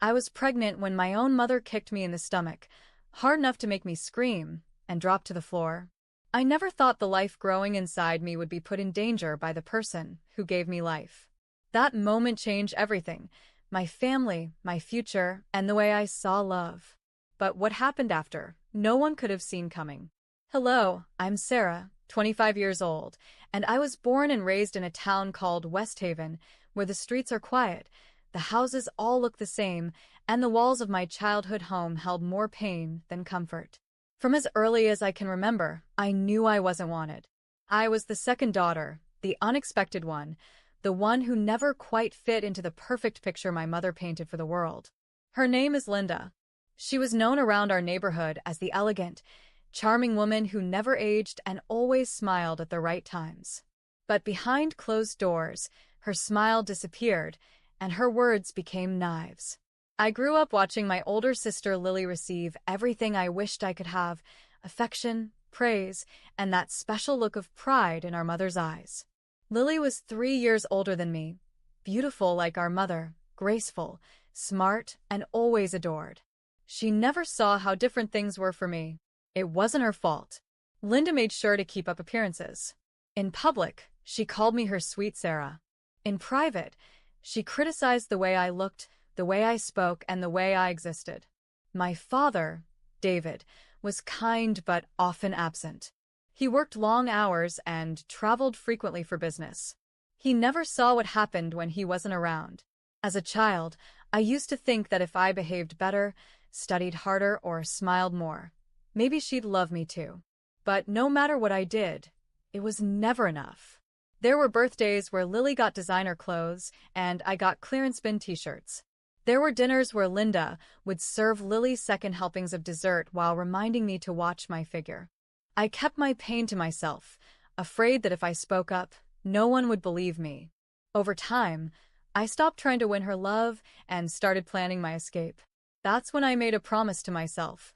I was pregnant when my own mother kicked me in the stomach, hard enough to make me scream, and drop to the floor. I never thought the life growing inside me would be put in danger by the person who gave me life. That moment changed everything: my family, my future, and the way I saw love. But what happened after, no one could have seen coming. Hello, I'm Sarah, 25 years old, and I was born and raised in a town called West Haven, where the streets are quiet, the houses all look the same, and the walls of my childhood home held more pain than comfort. From as early as I can remember, I knew I wasn't wanted. I was the second daughter, the unexpected one, the one who never quite fit into the perfect picture my mother painted for the world. Her name is Linda. She was known around our neighborhood as the elegant, charming woman who never aged and always smiled at the right times. But behind closed doors, her smile disappeared, and her words became knives. I grew up watching my older sister Lily receive everything I wished I could have: affection, praise, and that special look of pride in our mother's eyes. Lily was 3 years older than me, beautiful like our mother, graceful, smart, and always adored. She never saw how different things were for me. It wasn't her fault. Linda made sure to keep up appearances. In public, she called me her sweet Sarah. In private, she criticized the way I looked, the way I spoke, and the way I existed. My father, David, was kind but often absent. He worked long hours and traveled frequently for business. He never saw what happened when he wasn't around. As a child, I used to think that if I behaved better, studied harder, or smiled more, maybe she'd love me too. But no matter what I did, it was never enough. There were birthdays where Lily got designer clothes and I got clearance bin t-shirts. There were dinners where Linda would serve Lily second helpings of dessert while reminding me to watch my figure. I kept my pain to myself, afraid that if I spoke up, no one would believe me. Over time, I stopped trying to win her love and started planning my escape. That's when I made a promise to myself.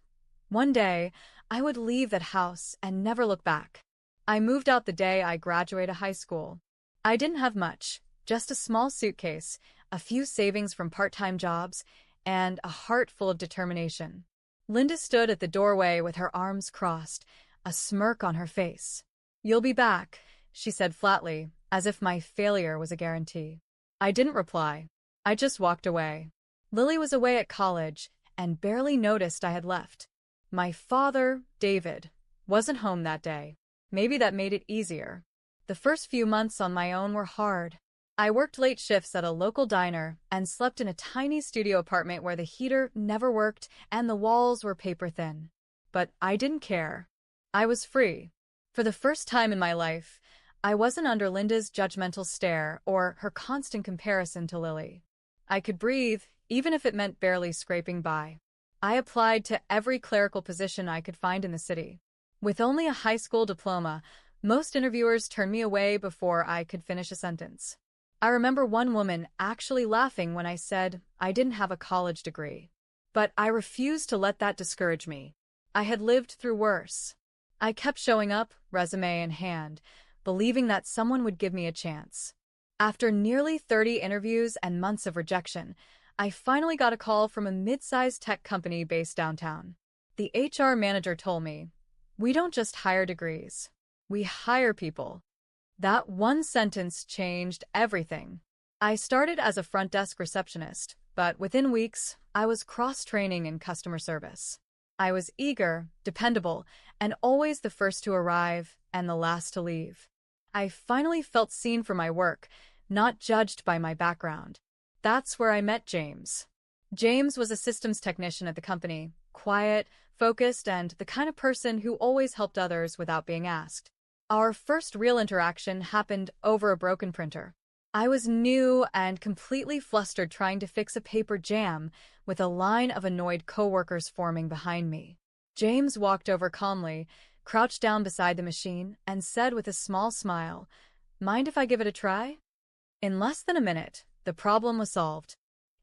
One day, I would leave that house and never look back. I moved out the day I graduated high school. I didn't have much, just a small suitcase, a few savings from part-time jobs, and a heart full of determination. Linda stood at the doorway with her arms crossed, a smirk on her face. "You'll be back," she said flatly, as if my failure was a guarantee. I didn't reply. I just walked away. Lily was away at college and barely noticed I had left. My father, David, wasn't home that day. Maybe that made it easier. The first few months on my own were hard. I worked late shifts at a local diner and slept in a tiny studio apartment where the heater never worked and the walls were paper thin. But I didn't care. I was free. For the first time in my life, I wasn't under Linda's judgmental stare or her constant comparison to Lily. I could breathe, even if it meant barely scraping by. I applied to every clerical position I could find in the city. With only a high school diploma, most interviewers turned me away before I could finish a sentence. I remember one woman actually laughing when I said I didn't have a college degree. But I refused to let that discourage me. I had lived through worse. I kept showing up, resume in hand, believing that someone would give me a chance. After nearly 30 interviews and months of rejection, I finally got a call from a mid-sized tech company based downtown. The HR manager told me, "We don't just hire degrees. We hire people." That one sentence changed everything. I started as a front desk receptionist, but within weeks, I was cross-training in customer service. I was eager, dependable, and always the first to arrive and the last to leave. I finally felt seen for my work, not judged by my background. That's where I met James. James was a systems technician at the company, quiet, focused, and the kind of person who always helped others without being asked. Our first real interaction happened over a broken printer. I was new and completely flustered trying to fix a paper jam with a line of annoyed coworkers forming behind me. James walked over calmly, crouched down beside the machine, and said with a small smile, "Mind if I give it a try?" In less than a minute, the problem was solved.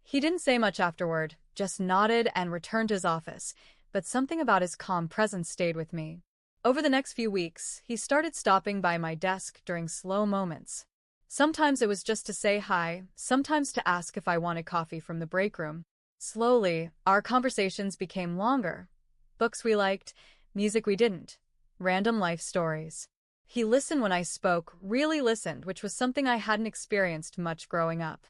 He didn't say much afterward, just nodded and returned to his office, but something about his calm presence stayed with me. Over the next few weeks, he started stopping by my desk during slow moments. Sometimes it was just to say hi, sometimes to ask if I wanted coffee from the break room. Slowly, our conversations became longer. Books we liked, music we didn't, random life stories. He listened when I spoke, really listened, which was something I hadn't experienced much growing up.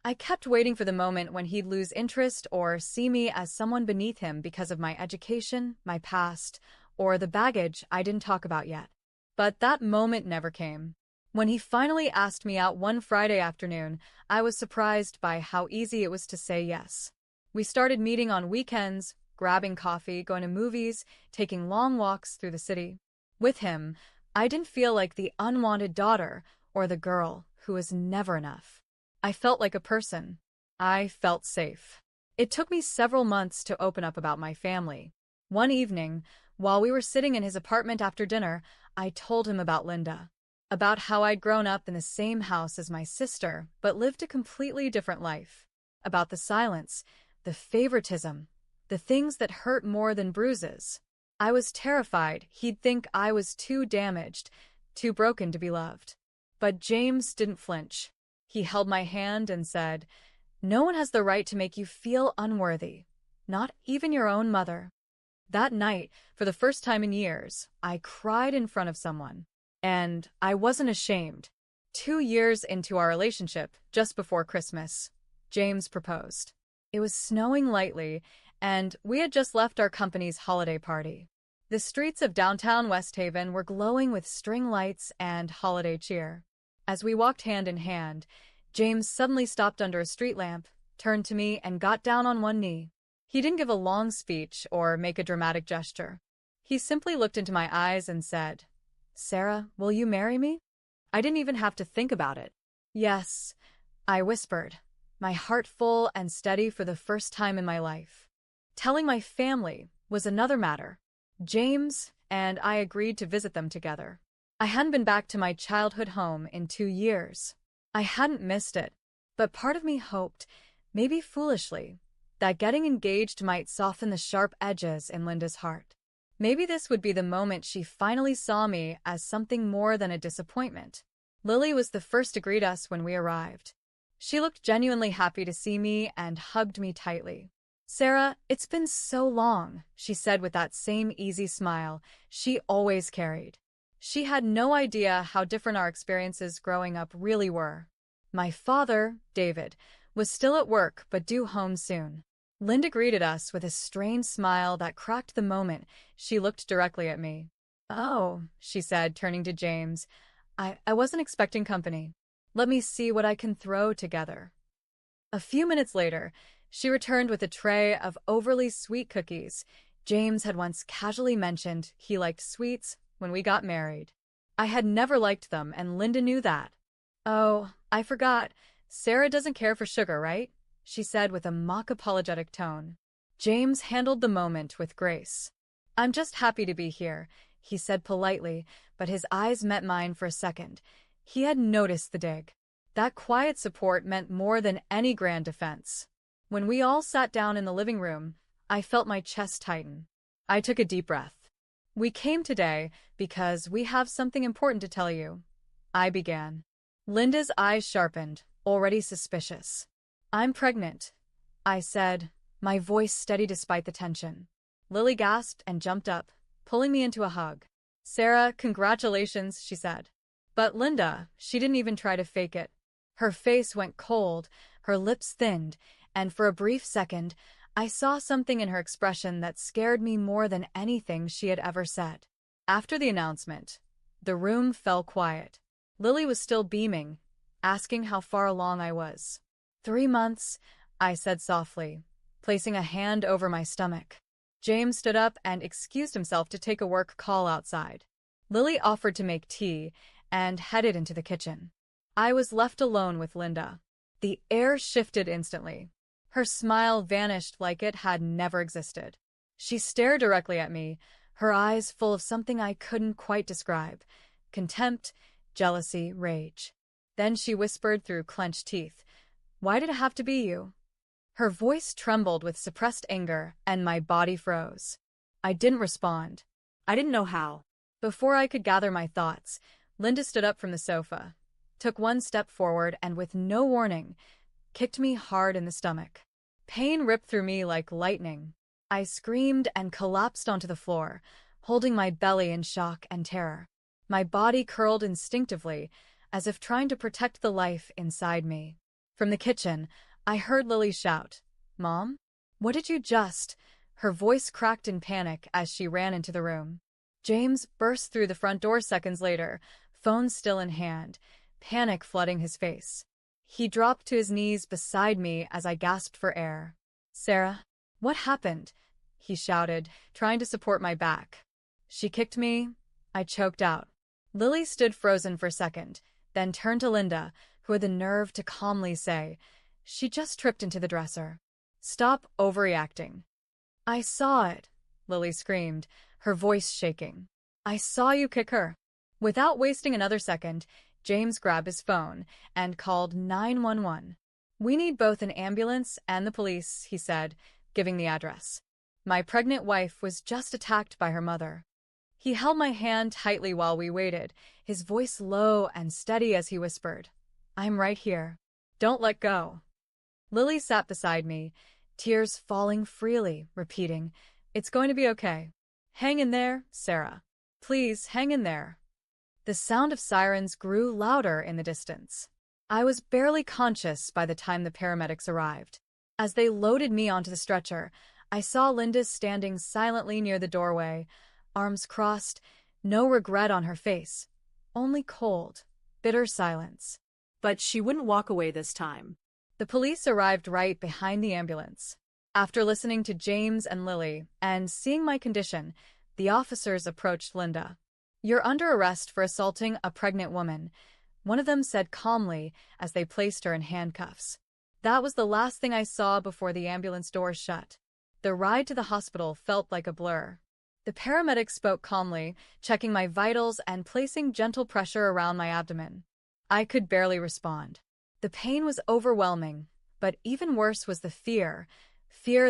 I kept waiting for the moment when he'd lose interest or see me as someone beneath him because of my education, my past, or the baggage I didn't talk about yet. But that moment never came. When he finally asked me out one Friday afternoon, I was surprised by how easy it was to say yes. We started meeting on weekends, grabbing coffee, going to movies, taking long walks through the city. With him, I didn't feel like the unwanted daughter or the girl who was never enough. I felt like a person. I felt safe. It took me several months to open up about my family. One evening, while we were sitting in his apartment after dinner, I told him about Linda. About how I'd grown up in the same house as my sister, but lived a completely different life. About the silence, the favoritism, the things that hurt more than bruises. I was terrified he'd think I was too damaged, too broken to be loved. But James didn't flinch. He held my hand and said, "No one has the right to make you feel unworthy, not even your own mother." That night, for the first time in years, I cried in front of someone. And I wasn't ashamed. 2 years into our relationship, just before Christmas, James proposed. It was snowing lightly, and we had just left our company's holiday party. The streets of downtown West Haven were glowing with string lights and holiday cheer. As we walked hand in hand, James suddenly stopped under a street lamp, turned to me, and got down on one knee. He didn't give a long speech or make a dramatic gesture. He simply looked into my eyes and said, "Sarah, will you marry me?" I didn't even have to think about it. "Yes," I whispered, my heart full and steady for the first time in my life. Telling my family was another matter. James and I agreed to visit them together. I hadn't been back to my childhood home in 2 years. I hadn't missed it, but part of me hoped, maybe foolishly, that getting engaged might soften the sharp edges in Linda's heart. Maybe this would be the moment she finally saw me as something more than a disappointment. Lily was the first to greet us when we arrived. She looked genuinely happy to see me and hugged me tightly. "Sarah, it's been so long," she said with that same easy smile she always carried. She had no idea how different our experiences growing up really were. My father, David, was still at work but due home soon. Linda greeted us with a strained smile that cracked the moment she looked directly at me. "Oh," she said, turning to James, I wasn't expecting company. Let me see what I can throw together." A few minutes later, she returned with a tray of overly sweet cookies. James had once casually mentioned he liked sweets when we got married. I had never liked them, and Linda knew that. "Oh, I forgot. Sarah doesn't care for sugar, right?" she said with a mock-apologetic tone. James handled the moment with grace. "I'm just happy to be here," he said politely, but his eyes met mine for a second. He had noticed the dig. That quiet support meant more than any grand defense. When we all sat down in the living room, I felt my chest tighten. I took a deep breath. "We came today because we have something important to tell you," I began. Linda's eyes sharpened, already suspicious. "I'm pregnant," I said, my voice steady despite the tension. Lily gasped and jumped up, pulling me into a hug. "Sarah, congratulations," she said. But Linda, she didn't even try to fake it. Her face went cold, her lips thinned, and for a brief second, I saw something in her expression that scared me more than anything she had ever said. After the announcement, the room fell quiet. Lily was still beaming, asking how far along I was. 3 months, I said softly, placing a hand over my stomach. James stood up and excused himself to take a work call outside. Lily offered to make tea and headed into the kitchen. I was left alone with Linda. The air shifted instantly. Her smile vanished like it had never existed. She stared directly at me, her eyes full of something I couldn't quite describe: contempt, jealousy, rage. Then she whispered through clenched teeth, "Why did it have to be you?" Her voice trembled with suppressed anger, and my body froze. I didn't respond. I didn't know how. Before I could gather my thoughts, Linda stood up from the sofa, took one step forward, and with no warning, kicked me hard in the stomach. Pain ripped through me like lightning. I screamed and collapsed onto the floor, holding my belly in shock and terror. My body curled instinctively, as if trying to protect the life inside me. From the kitchen, I heard Lily shout, "Mom? What did you just—" Her voice cracked in panic as she ran into the room. James burst through the front door seconds later, phone still in hand, panic flooding his face. He dropped to his knees beside me as I gasped for air. "Sarah, what happened?" he shouted, trying to support my back. "She kicked me," I choked out. Lily stood frozen for a second, then turned to Linda, who had the nerve to calmly say, "She just tripped into the dresser. Stop overreacting." "I saw it," Lily screamed, her voice shaking. "I saw you kick her." Without wasting another second, James grabbed his phone and called 911. "We need both an ambulance and the police," he said, giving the address. My pregnant wife was just attacked by her mother. He held my hand tightly while we waited, his voice low and steady as he whispered, "I'm right here. Don't let go." Lily sat beside me, tears falling freely, repeating, "It's going to be okay. Hang in there, Sarah. Please, hang in there." The sound of sirens grew louder in the distance. I was barely conscious by the time the paramedics arrived. As they loaded me onto the stretcher, I saw Linda standing silently near the doorway, arms crossed, no regret on her face, only cold, bitter silence. But she wouldn't walk away this time. The police arrived right behind the ambulance. After listening to James and Lily and seeing my condition, the officers approached Linda. "You're under arrest for assaulting a pregnant woman," one of them said calmly as they placed her in handcuffs. That was the last thing I saw before the ambulance doors shut. The ride to the hospital felt like a blur. The paramedics spoke calmly, checking my vitals and placing gentle pressure around my abdomen. I could barely respond. The pain was overwhelming, but even worse was the fear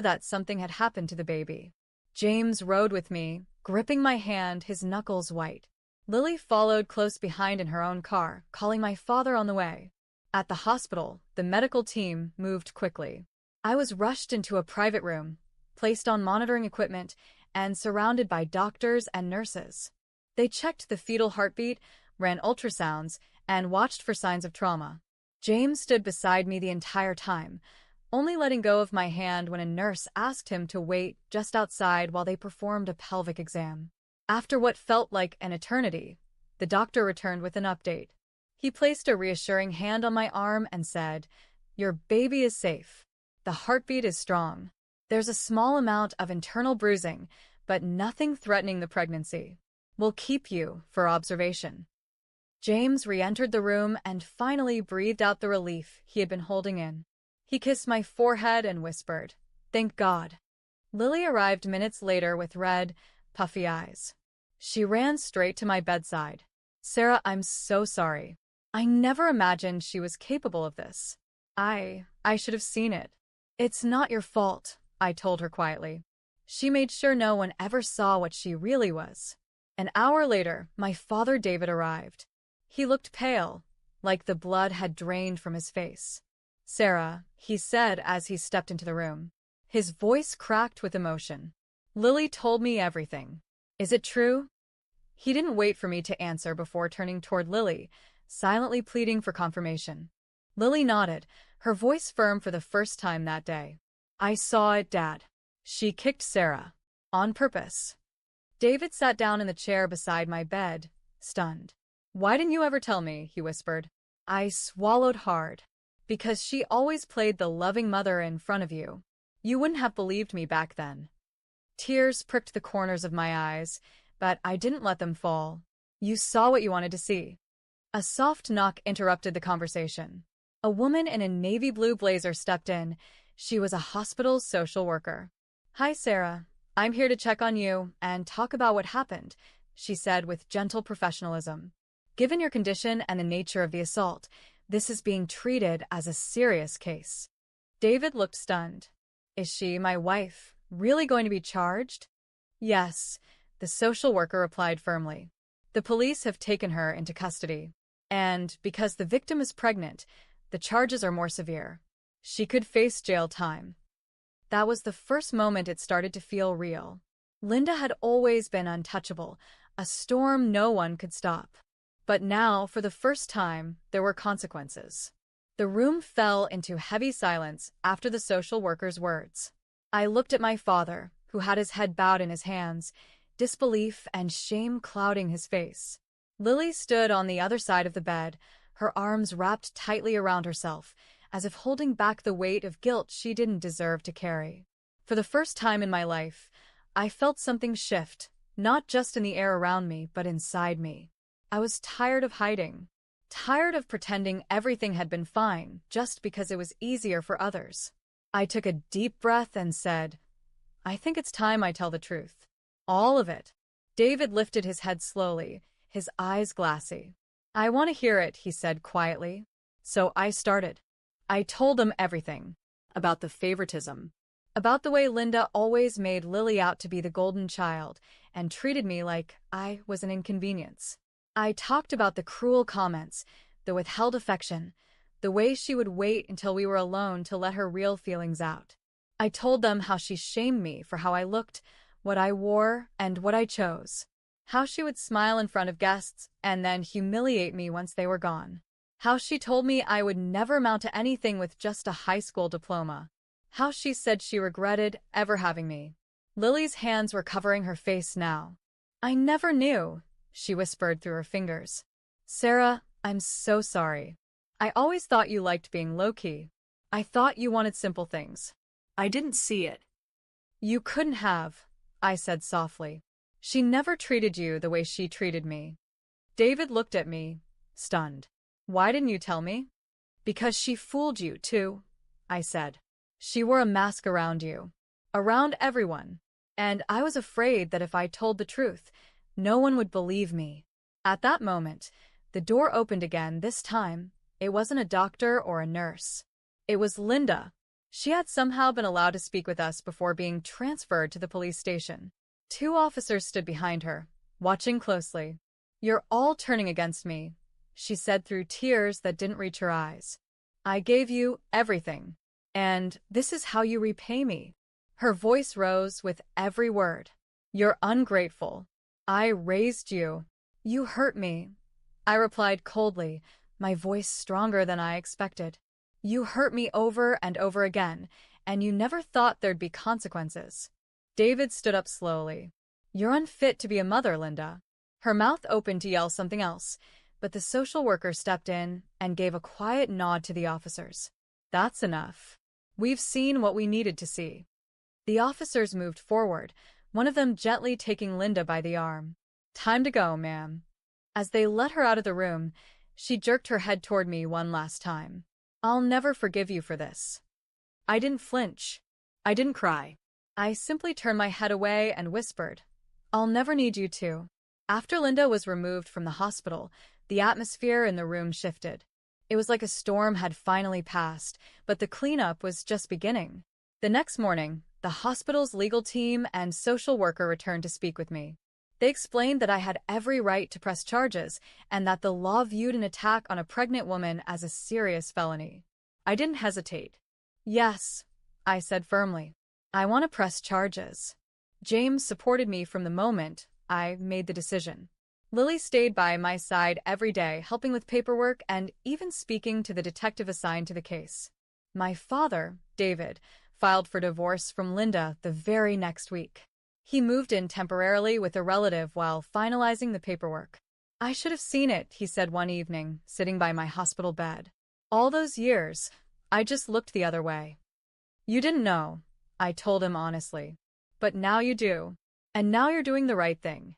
that something had happened to the baby. James rode with me, gripping my hand, his knuckles white. Lily followed close behind in her own car, calling my father on the way. At the hospital, the medical team moved quickly. I was rushed into a private room, placed on monitoring equipment, and surrounded by doctors and nurses. They checked the fetal heartbeat, ran ultrasounds, and watched for signs of trauma. James stood beside me the entire time, only letting go of my hand when a nurse asked him to wait just outside while they performed a pelvic exam. After what felt like an eternity, the doctor returned with an update. He placed a reassuring hand on my arm and said, "Your baby is safe. The heartbeat is strong. There's a small amount of internal bruising, but nothing threatening the pregnancy. We'll keep you for observation." James re-entered the room and finally breathed out the relief he had been holding in. He kissed my forehead and whispered, "Thank God." Lily arrived minutes later with red, puffy eyes. She ran straight to my bedside. "Sarah, I'm so sorry. I never imagined she was capable of this. I should have seen it." "It's not your fault," I told her quietly. She made sure no one ever saw what she really was. An hour later, my father David arrived. He looked pale, like the blood had drained from his face. "Sarah," he said as he stepped into the room. His voice cracked with emotion. "Lily told me everything. Is it true?" He didn't wait for me to answer before turning toward Lily, silently pleading for confirmation. Lily nodded, her voice firm for the first time that day. "I saw it, Dad. She kicked Sarah. On purpose." David sat down in the chair beside my bed, stunned. "Why didn't you ever tell me?" he whispered. I swallowed hard. "Because she always played the loving mother in front of you. You wouldn't have believed me back then." Tears pricked the corners of my eyes, but I didn't let them fall. "You saw what you wanted to see." A soft knock interrupted the conversation. A woman in a navy blue blazer stepped in. She was a hospital social worker. "Hi, Sarah. I'm here to check on you and talk about what happened," she said with gentle professionalism. "Given your condition and the nature of the assault, this is being treated as a serious case." David looked stunned. "Is she, my wife, really going to be charged?" "Yes," the social worker replied firmly. "The police have taken her into custody. And because the victim is pregnant, the charges are more severe. She could face jail time." That was the first moment it started to feel real. Linda had always been untouchable, a storm no one could stop. But now, for the first time, there were consequences. The room fell into heavy silence after the social worker's words. I looked at my father, who had his head bowed in his hands, disbelief and shame clouding his face. Lily stood on the other side of the bed, her arms wrapped tightly around herself, as if holding back the weight of guilt she didn't deserve to carry. For the first time in my life, I felt something shift, not just in the air around me, but inside me. I was tired of hiding, tired of pretending everything had been fine just because it was easier for others. I took a deep breath and said, "I think it's time I tell the truth. All of it." David lifted his head slowly, his eyes glassy. "I want to hear it," he said quietly. So I started. I told him everything. About the favoritism. About the way Linda always made Lily out to be the golden child and treated me like I was an inconvenience. I talked about the cruel comments, the withheld affection, the way she would wait until we were alone to let her real feelings out. I told them how she shamed me for how I looked, what I wore, and what I chose. How she would smile in front of guests and then humiliate me once they were gone. How she told me I would never amount to anything with just a high school diploma. How she said she regretted ever having me. Lily's hands were covering her face now. "I never knew," she whispered through her fingers. "Sarah, I'm so sorry. I always thought you liked being low-key. I thought you wanted simple things." I didn't see it. "You couldn't have," I said softly. "She never treated you the way she treated me." David looked at me, stunned. "Why didn't you tell me?" "Because she fooled you, too," I said. "She wore a mask around you. Around everyone. And I was afraid that if I told the truth, no one would believe me." At that moment, the door opened again. This time, it wasn't a doctor or a nurse. It was Linda. She had somehow been allowed to speak with us before being transferred to the police station. 2 officers stood behind her, watching closely. "You're all turning against me," she said through tears that didn't reach her eyes. "I gave you everything. And this is how you repay me." Her voice rose with every word. "You're ungrateful. I raised you. You hurt me." I replied coldly, my voice stronger than I expected. "You hurt me over and over again, and you never thought there'd be consequences." David stood up slowly. "You're unfit to be a mother, Linda." Her mouth opened to yell something else, but the social worker stepped in and gave a quiet nod to the officers. "That's enough. We've seen what we needed to see." The officers moved forward, one of them gently taking Linda by the arm. "Time to go, ma'am." As they let her out of the room, she jerked her head toward me one last time. "I'll never forgive you for this." I didn't flinch. I didn't cry. I simply turned my head away and whispered, "I'll never need you to." After Linda was removed from the hospital, the atmosphere in the room shifted. It was like a storm had finally passed, but the cleanup was just beginning. The next morning, the hospital's legal team and social worker returned to speak with me. They explained that I had every right to press charges and that the law viewed an attack on a pregnant woman as a serious felony. I didn't hesitate. "Yes," I said firmly. "I want to press charges." James supported me from the moment I made the decision. Lily stayed by my side every day, helping with paperwork and even speaking to the detective assigned to the case. My father, David, filed for divorce from Linda the very next week. He moved in temporarily with a relative while finalizing the paperwork. "I should have seen it," he said one evening, sitting by my hospital bed. "All those years, I just looked the other way." "You didn't know," I told him honestly. "But now you do. And now you're doing the right thing."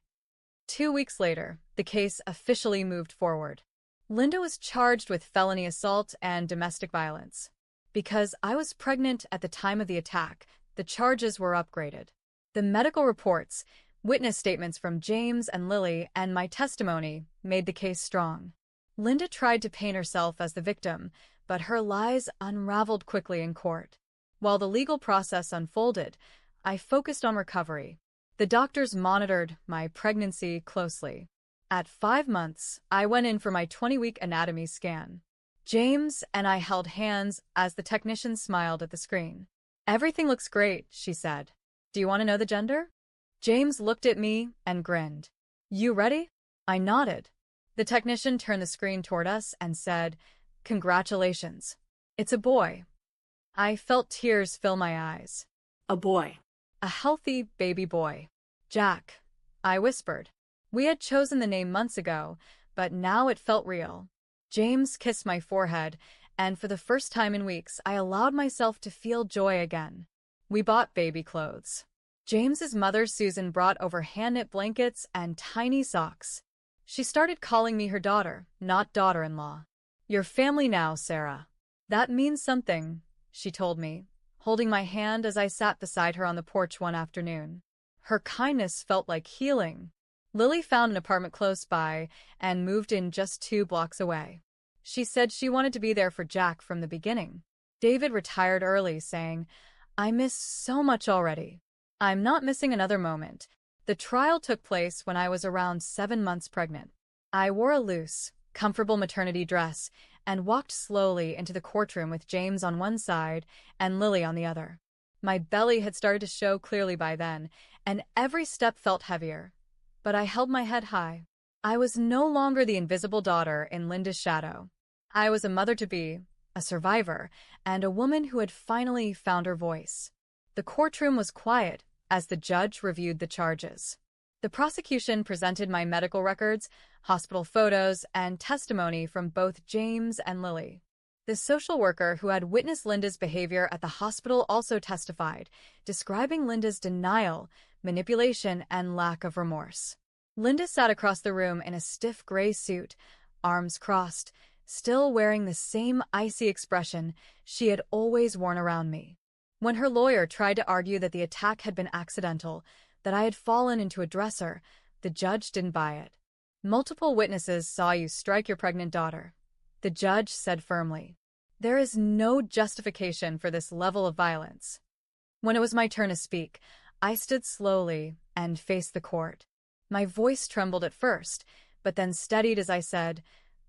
2 weeks later, the case officially moved forward. Linda was charged with felony assault and domestic violence. Because I was pregnant at the time of the attack, the charges were upgraded. The medical reports, witness statements from James and Lily, and my testimony made the case strong. Linda tried to paint herself as the victim, but her lies unraveled quickly in court. While the legal process unfolded, I focused on recovery. The doctors monitored my pregnancy closely. At 5 months, I went in for my 20-week anatomy scan. James and I held hands as the technician smiled at the screen. Everything looks great, she said. Do you want to know the gender? James looked at me and grinned. You ready? I nodded. The technician turned the screen toward us and said, Congratulations. It's a boy. I felt tears fill my eyes. A boy. A healthy baby boy. Jack, I whispered. We had chosen the name months ago, but now it felt real. James kissed my forehead, and for the first time in weeks, I allowed myself to feel joy again. We bought baby clothes. James's mother, Susan, brought over hand-knit blankets and tiny socks. She started calling me her daughter, not daughter-in-law. You're family now, Sarah. That means something, she told me, holding my hand as I sat beside her on the porch one afternoon. Her kindness felt like healing. Lily found an apartment close by and moved in just 2 blocks away. She said she wanted to be there for Jack from the beginning. David retired early, saying, I miss so much already. I'm not missing another moment. The trial took place when I was around 7 months pregnant. I wore a loose, comfortable maternity dress and walked slowly into the courtroom with James on one side and Lily on the other. My belly had started to show clearly by then, and every step felt heavier. But I held my head high. I was no longer the invisible daughter in Linda's shadow. I was a mother-to-be, a survivor, and a woman who had finally found her voice. The courtroom was quiet as the judge reviewed the charges. The prosecution presented my medical records, hospital photos, and testimony from both James and Lily. The social worker who had witnessed Linda's behavior at the hospital also testified, describing Linda's denial, manipulation, and lack of remorse. Linda sat across the room in a stiff gray suit, arms crossed, still wearing the same icy expression she had always worn around me. When her lawyer tried to argue that the attack had been accidental, that I had fallen into a dresser, the judge didn't buy it. Multiple witnesses saw you strike your pregnant daughter, the judge said firmly. There is no justification for this level of violence. When it was my turn to speak, I stood slowly and faced the court. My voice trembled at first, but then steadied as I said,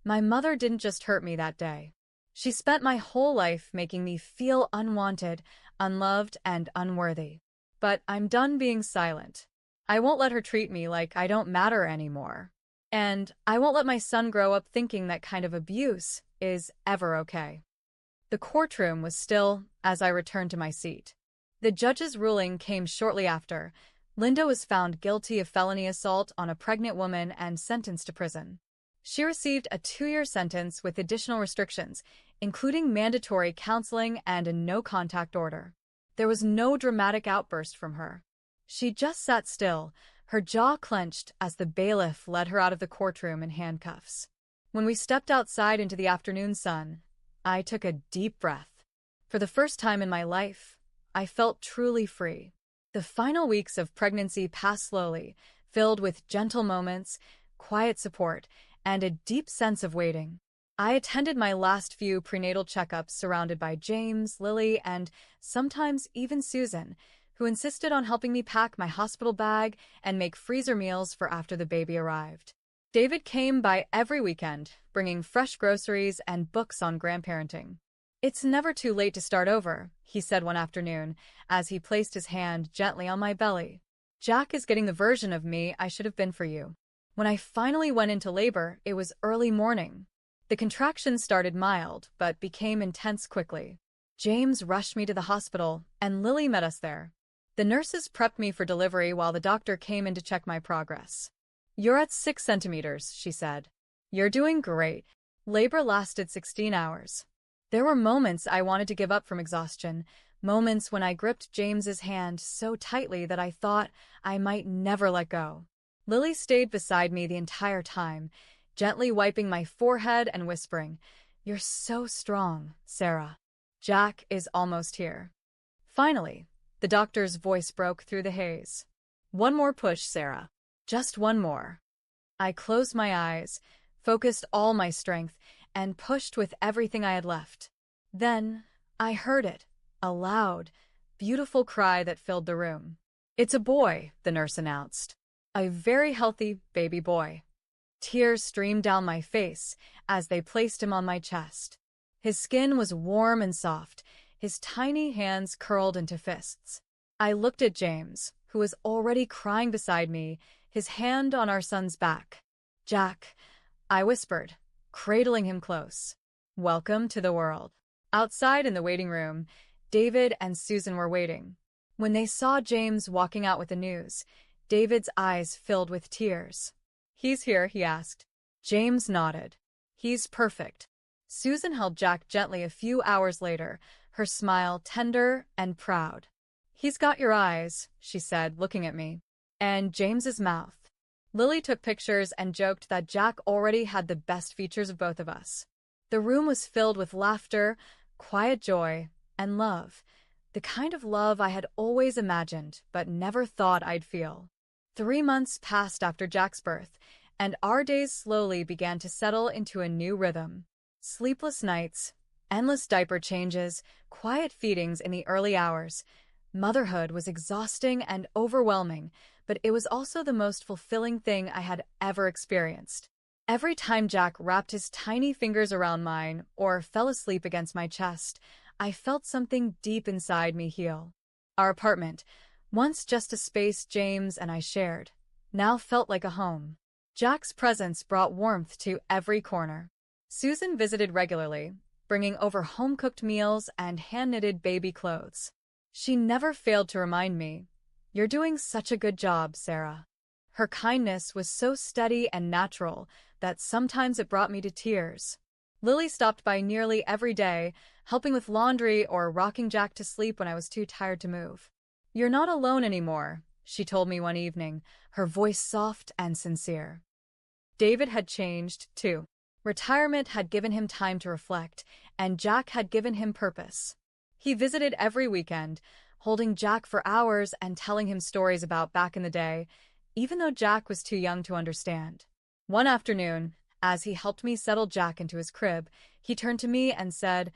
My mother didn't just hurt me that day. She spent my whole life making me feel unwanted, unloved, and unworthy. But I'm done being silent. I won't let her treat me like I don't matter anymore. And I won't let my son grow up thinking that kind of abuse is ever okay. The courtroom was still as I returned to my seat. The judge's ruling came shortly after. Linda was found guilty of felony assault on a pregnant woman and sentenced to prison. She received a 2-year sentence with additional restrictions, including mandatory counseling and a no-contact order. There was no dramatic outburst from her. She just sat still, her jaw clenched as the bailiff led her out of the courtroom in handcuffs. When we stepped outside into the afternoon sun, I took a deep breath. For the first time in my life, I felt truly free. The final weeks of pregnancy passed slowly, filled with gentle moments, quiet support, and a deep sense of waiting. I attended my last few prenatal checkups surrounded by James, Lily, and sometimes even Susan, who insisted on helping me pack my hospital bag and make freezer meals for after the baby arrived. David came by every weekend, bringing fresh groceries and books on grandparenting. It's never too late to start over, he said one afternoon, as he placed his hand gently on my belly. Jack is getting the version of me I should have been for you. When I finally went into labor, it was early morning. The contractions started mild, but became intense quickly. James rushed me to the hospital, and Lily met us there. The nurses prepped me for delivery while the doctor came in to check my progress. You're at 6 centimeters, she said. You're doing great. Labor lasted 16 hours. There were moments I wanted to give up from exhaustion, moments when I gripped James's hand so tightly that I thought I might never let go. Lily stayed beside me the entire time, gently wiping my forehead and whispering, You're so strong, Sarah. Jack is almost here. Finally, the doctor's voice broke through the haze. One more push, Sarah. Just one more. I closed my eyes, focused all my strength, and pushed with everything I had left. Then I heard it, a loud, beautiful cry that filled the room. It's a boy, the nurse announced. A very healthy baby boy. Tears streamed down my face as they placed him on my chest. His skin was warm and soft, his tiny hands curled into fists. I looked at James, who was already crying beside me, his hand on our son's back. "Jack," I whispered, cradling him close. "Welcome to the world." Outside in the waiting room, David and Susan were waiting. When they saw James walking out with the news, David's eyes filled with tears. "He's here?" he asked. James nodded. "He's perfect." Susan held Jack gently a few hours later, her smile tender and proud. "He's got your eyes," she said, looking at me. "And James's mouth." Lily took pictures and joked that Jack already had the best features of both of us. The room was filled with laughter, quiet joy, and love. The kind of love I had always imagined, but never thought I'd feel. 3 months passed after Jack's birth, and our days slowly began to settle into a new rhythm. Sleepless nights, endless diaper changes, quiet feedings in the early hours. Motherhood was exhausting and overwhelming, but it was also the most fulfilling thing I had ever experienced. Every time Jack wrapped his tiny fingers around mine or fell asleep against my chest, I felt something deep inside me heal. Our apartment, once just a space James and I shared, now felt like a home. Jack's presence brought warmth to every corner. Susan visited regularly, bringing over home-cooked meals and hand-knitted baby clothes. She never failed to remind me, "You're doing such a good job, Sarah." Her kindness was so steady and natural that sometimes it brought me to tears. Lily stopped by nearly every day, helping with laundry or rocking Jack to sleep when I was too tired to move. "You're not alone anymore," she told me one evening, her voice soft and sincere. David had changed, too. Retirement had given him time to reflect, and Jack had given him purpose. He visited every weekend, holding Jack for hours and telling him stories about back in the day, even though Jack was too young to understand. One afternoon, as he helped me settle Jack into his crib, he turned to me and said,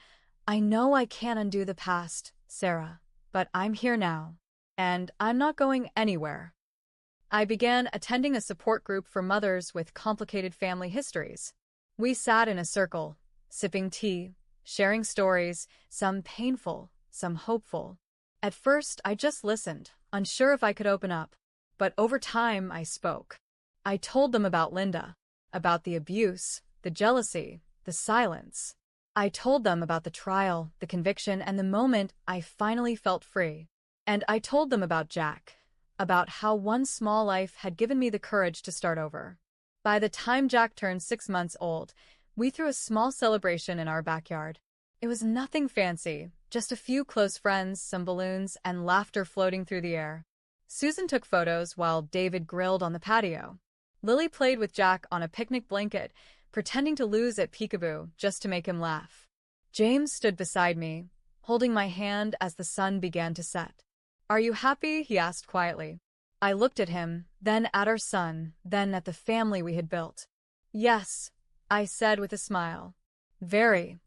"I know I can't undo the past, Sarah, but I'm here now, and I'm not going anywhere." I began attending a support group for mothers with complicated family histories. We sat in a circle, sipping tea, sharing stories, some painful, some hopeful. At first, I just listened, unsure if I could open up. But over time, I spoke. I told them about Linda, about the abuse, the jealousy, the silence. I told them about the trial, the conviction, and the moment I finally felt free. And I told them about Jack, about how one small life had given me the courage to start over. By the time Jack turned 6 months old, we threw a small celebration in our backyard. It was nothing fancy, just a few close friends, some balloons, and laughter floating through the air. Susan took photos while David grilled on the patio. Lily played with Jack on a picnic blanket, pretending to lose at peekaboo just to make him laugh. James stood beside me, holding my hand as the sun began to set. "Are you happy?" he asked quietly. I looked at him, then at our son, then at the family we had built. "Yes," I said with a smile. "Very."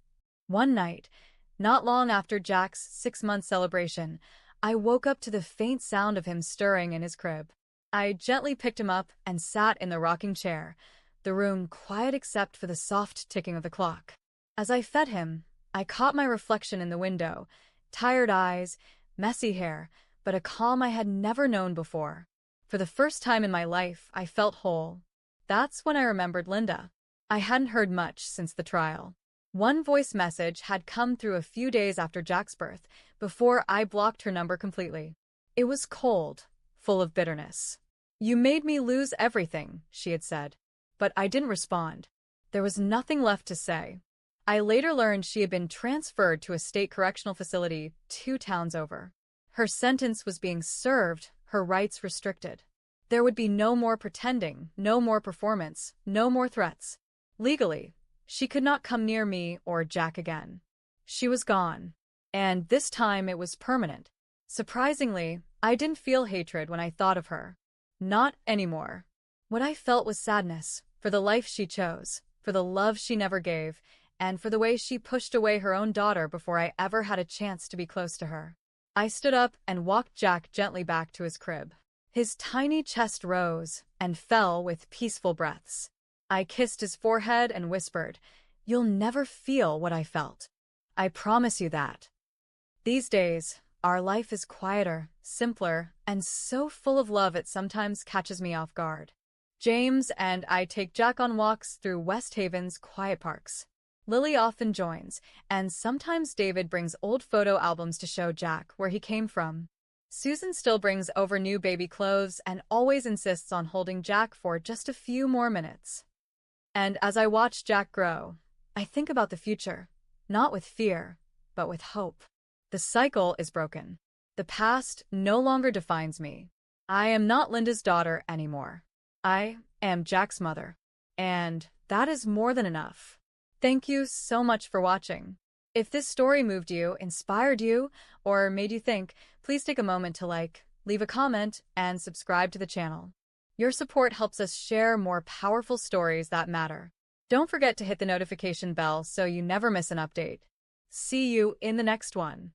One night, not long after Jack's 6-month celebration, I woke up to the faint sound of him stirring in his crib. I gently picked him up and sat in the rocking chair, the room quiet except for the soft ticking of the clock. As I fed him, I caught my reflection in the window, tired eyes, messy hair, but a calm I had never known before. For the first time in my life, I felt whole. That's when I remembered Linda. I hadn't heard much since the trial. One voice message had come through a few days after Jack's birth, before I blocked her number completely. It was cold, full of bitterness. "You made me lose everything," she had said. But I didn't respond. There was nothing left to say. I later learned she had been transferred to a state correctional facility 2 towns over. Her sentence was being served, her rights restricted. There would be no more pretending, no more performance, no more threats. Legally, she could not come near me or Jack again. She was gone. And this time it was permanent. Surprisingly, I didn't feel hatred when I thought of her. Not anymore. What I felt was sadness, for the life she chose, for the love she never gave, and for the way she pushed away her own daughter before I ever had a chance to be close to her. I stood up and walked Jack gently back to his crib. His tiny chest rose and fell with peaceful breaths. I kissed his forehead and whispered, "You'll never feel what I felt. I promise you that." These days, our life is quieter, simpler, and so full of love it sometimes catches me off guard. James and I take Jack on walks through West Haven's quiet parks. Lily often joins, and sometimes David brings old photo albums to show Jack where he came from. Susan still brings over new baby clothes and always insists on holding Jack for just a few more minutes. And as I watch Jack grow, I think about the future, not with fear, but with hope. The cycle is broken. The past no longer defines me. I am not Linda's daughter anymore. I am Jack's mother. And that is more than enough. Thank you so much for watching. If this story moved you, inspired you, or made you think, please take a moment to like, leave a comment, and subscribe to the channel. Your support helps us share more powerful stories that matter. Don't forget to hit the notification bell so you never miss an update. See you in the next one.